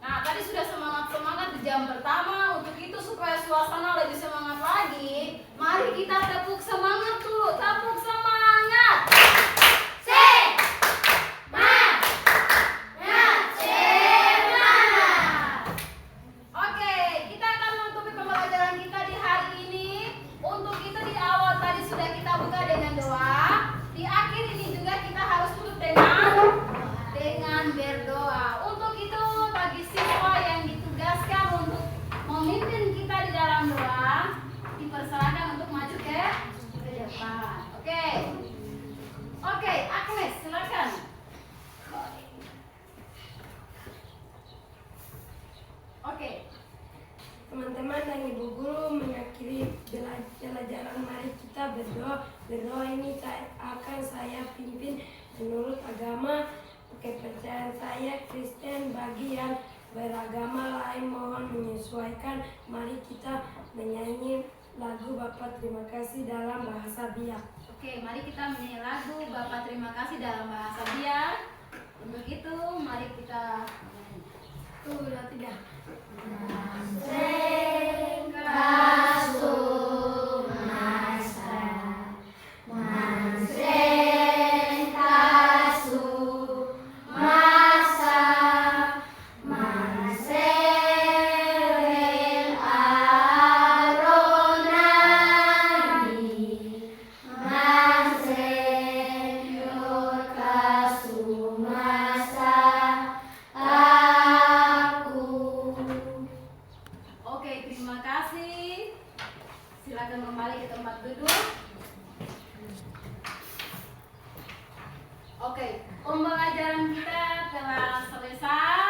Nah, tadi sudah semangat-semangat di jam pertama. Untuk itu, supaya suasana lebih semangat lagi, mari kita tepuk semangat dulu. Tepuk semangat. pemimpin kita di dalam doa dipersilakan untuk maju ke depan. Oke. Oke, Agnes, silakan. Oke. Teman-teman dan ibu guru, mengakhiri pelajaran mari kita berdoa. Berdoa ini akan saya pimpin menurut agama kepercayaan saya Kristen. Bagi yang beragama lain mohon menyesuaikan. Mari kita menyanyi lagu Bapa Terima Kasih dalam bahasa Biak. Oke, mari kita menyanyi lagu Bapa Terima Kasih dalam bahasa Biak. Untuk itu, mari kita menyanyi. 1, 2, 3. Oke, terima kasih. Silakan kembali ke tempat duduk. Oke, pembelajaran kita telah selesai.